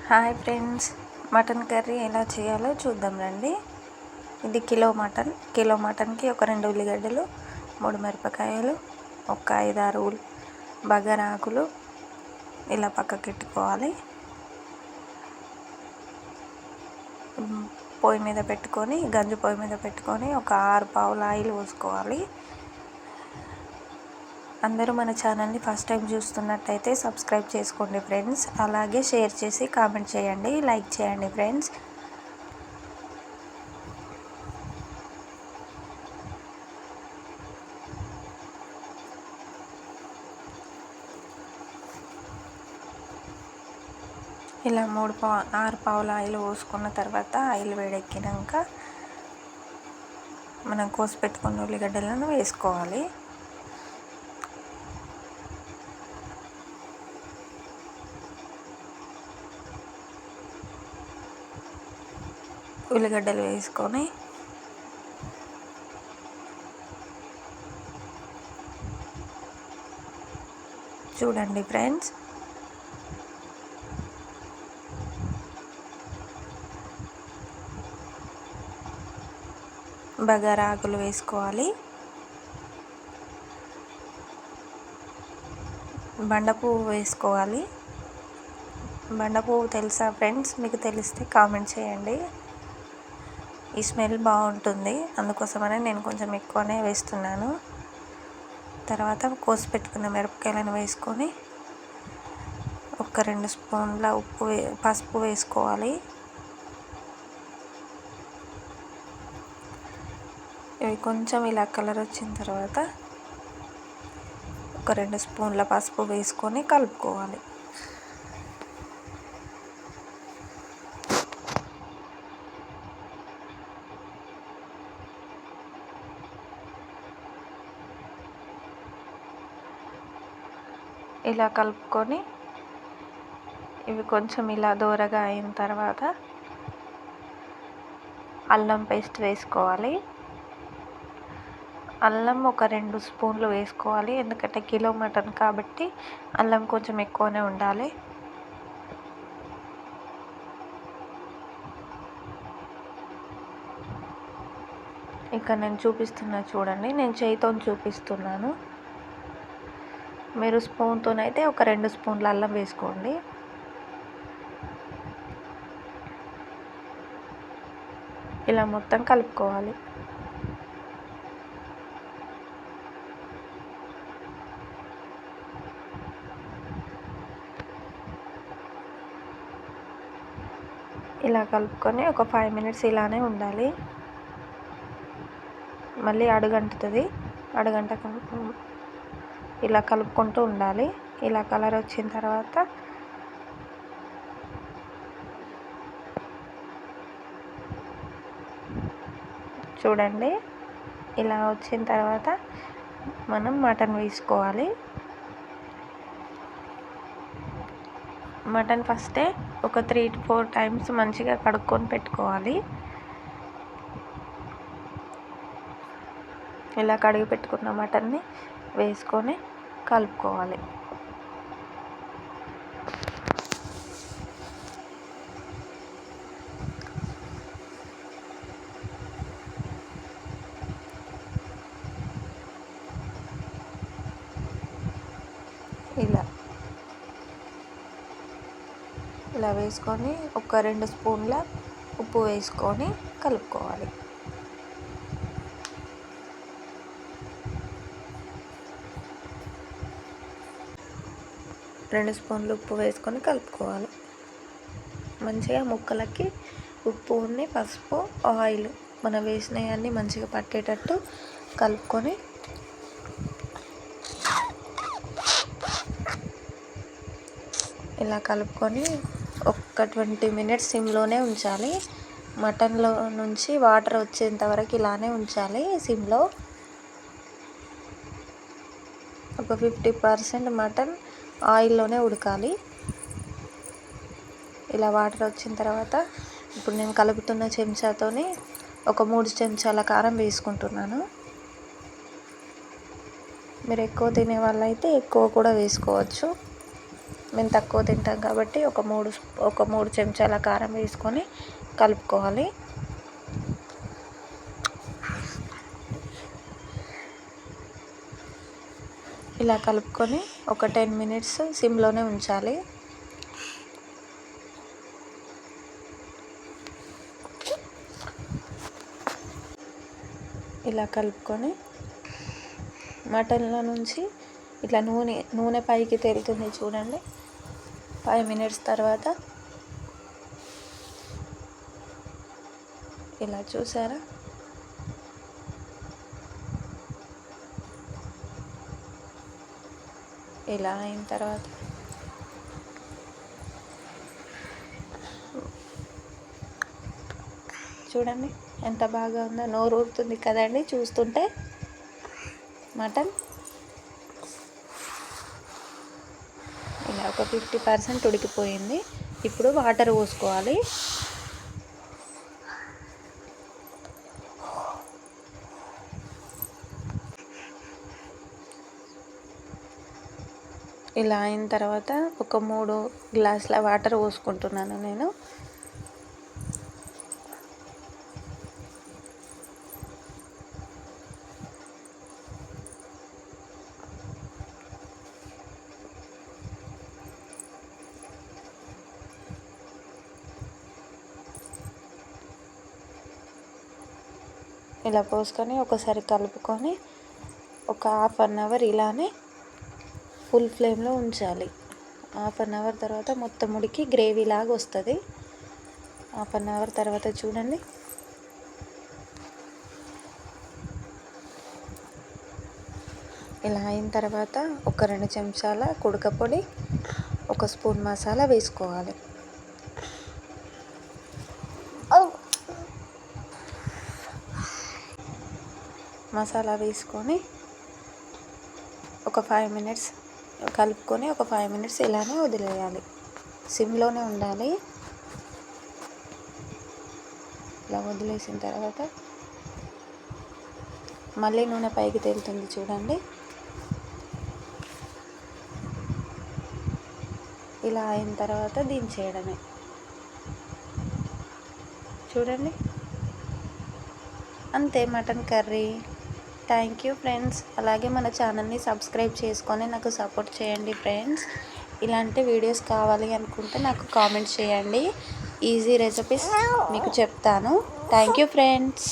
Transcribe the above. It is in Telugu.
హాయ్ ఫ్రెండ్స్, మటన్ కర్రీ ఎలా చేయాలో చూద్దాం రండి. ఇది కిలో మటన్కి ఒక 2 ఉల్లిగడ్డలు, 3 మిరపకాయలు, ఒక 5-6 బగారాకులు ఇలా పక్కకెట్టుకోవాలి. గంజు పొయ్యి మీద పెట్టుకొని ఒక 6 పావుల ఆయిల్ పోసుకోవాలి. అందరూ మన ఛానల్ని ఫస్ట్ టైం చూస్తున్నట్టయితే సబ్స్క్రైబ్ చేసుకోండి ఫ్రెండ్స్. అలాగే షేర్ చేసి కామెంట్ చేయండి, లైక్ చేయండి ఫ్రెండ్స్. ఇలా 6 పావుల ఆయిల్ పోసుకున్న తర్వాత ఆయిల్ వేడెక్కినాక మనం కోసి పెట్టుకున్న ఉల్లిగడ్డలను వేసుకోవాలి. ఉల్లిగడ్డలు వేసుకొని చూడండి ఫ్రెండ్స్, బగారా ఆకులు వేసుకోవాలి. బండ పువ్వు వేసుకోవాలి. బండ పువ్వు తెలుసా ఫ్రెండ్స్? మీకు తెలిస్తే కామెంట్ చేయండి. ఈ స్మెల్ బాగుంటుంది, అందుకోసమనే నేను కొంచెం ఎక్కువనే వేస్తున్నాను. తర్వాత కోసి పెట్టుకున్న మిరపకాయలను వేసుకొని ఒక 2 స్పూన్ల పసుపు వేసుకోవాలి. ఇవి కొంచెం ఇలా కలర్ వచ్చిన తర్వాత ఒక 2 స్పూన్ల పసుపు వేసుకొని కలుపుకోవాలి. ఇలా కలుపుకొని ఇవి కొంచెం ఇలా దోరగా అయిన తర్వాత అల్లం పేస్ట్ వేసుకోవాలి. అల్లం ఒక 2 స్పూన్లు వేసుకోవాలి, ఎందుకంటే కిలో మటన్ కాబట్టి అల్లం కొంచెం ఎక్కువనే ఉండాలి. ఇక్కడ నేను చూపిస్తున్నా చూడండి, నేను చేయితో చూపిస్తున్నాను. మీరు స్పూన్తోనైతే ఒక 2 స్పూన్ల అల్లం వేసుకోండి. ఇలా మొత్తం కలుపుకోవాలి. ఇలా కలుపుకొని ఒక 5 మినిట్స్ ఇలానే ఉండాలి. మళ్ళీ అడుగంటుతుంది. ఇలా కలుపుకుంటూ ఉండాలి. ఇలా కలర్ వచ్చిన తర్వాత చూడండి, ఇలా వచ్చిన తర్వాత మనం మటన్ వేసుకోవాలి. మటన్ ఫస్టే ఒక 3 to 4 టైమ్స్ మంచిగా కడుక్కొని పెట్టుకోవాలి. ఇలా కడిగి పెట్టుకున్న మటన్ని వేసుకొని కలుపుకోవాలి. ఇలా వేసుకొని ఒక 2 స్పూన్ల ఉప్పు వేసుకొని కలుపుకోవాలి. రెండు స్పూన్లు ఉప్పు వేసుకొని కలుపుకోవాలి. మంచిగా ముక్కలకి ఉప్పు, పసుపు, ఆయిల్ మనం వేసినవన్నీ మంచిగా పట్టేటట్టు కలుపుకొని ఇలా కలుపుకొని ఒక 20 మినిట్స్ సిమ్లోనే ఉంచాలి. మటన్లో నుంచి వాటర్ వచ్చేంత వరకు ఇలానే ఉంచాలి సిమ్లో. ఒక 50% మటన్ ఆయిల్లోనే ఉడకాలి. ఇలా వాటర్ వచ్చిన తర్వాత ఇప్పుడు నేను కలుపుతున్న చెంచాతోని ఒక 3 చెంచాల కారం వేసుకుంటున్నాను. మీరు ఎక్కువ తినే వాళ్ళైతే ఎక్కువ కూడా వేసుకోవచ్చు. మేము తక్కువ తింటాం కాబట్టి ఒక మూడు చెంచాల కారం వేసుకొని కలుపుకోవాలి. ఇలా కలుపుకొని ఒక 10 మినిట్స్ సిమ్లోనే ఉంచాలి. ఇలా కలుపుకొని మటన్లో నుంచి ఇట్లా నూనె పైకి తేలుతుంది చూడండి. 5 మినిట్స్ తర్వాత ఇలా చూసారా, ఇలా అయిన తర్వాత చూడండి ఎంత బాగా ఉందో, నోరు ఊరుతుంది కదండి చూస్తుంటే. మటన్ ఇలా ఒక 50% ఉడికిపోయింది. ఇప్పుడు వాటర్ పోసుకోవాలి. ఇలా అయిన తర్వాత ఒక 3 గ్లాసుల వాటర్ పోసుకుంటున్నాను నేను. ఇలా పోసుకొని ఒకసారి కలుపుకొని ఒక 1/2 అవర్ ఇలానే ఫుల్ ఫ్లేమ్లో ఉంచాలి. 1/2 అవర్ తర్వాత మొత్తం ఉడికి గ్రేవీ లాగా వస్తుంది. 1/2 అవర్ తర్వాత చూడండి, ఇలా అయిన తర్వాత ఒక 2 చెంచాల కుడక పొడి, 1 స్పూన్ మసాలా వేసుకోవాలి. మసాలా వేసుకొని ఒక 5 మినిట్స్ కలుపుకొని ఒక 5 మినిట్స్ ఇలానే వదిలేయాలి. సిమ్లోనే ఉండాలి. ఇలా వదిలేసిన తర్వాత మళ్ళీ నూనె పైకి తేలుతుంది చూడండి. ఇలా అయిన తర్వాత దించేయడమే. చూడండి, అంతే mutton curry. Thank you friends. అలాగే మన ఛానల్ని సబ్స్క్రైబ్ చేసుకొని నాకు సపోర్ట్ చేయండి ఫ్రెండ్స్. ఇలాంటి వీడియోస్ కావాలి అనుకుంటే నాకు కామెంట్ చేయండి. ఈజీ రెసిపీస్ మీకు చెప్తాను. Thank you friends.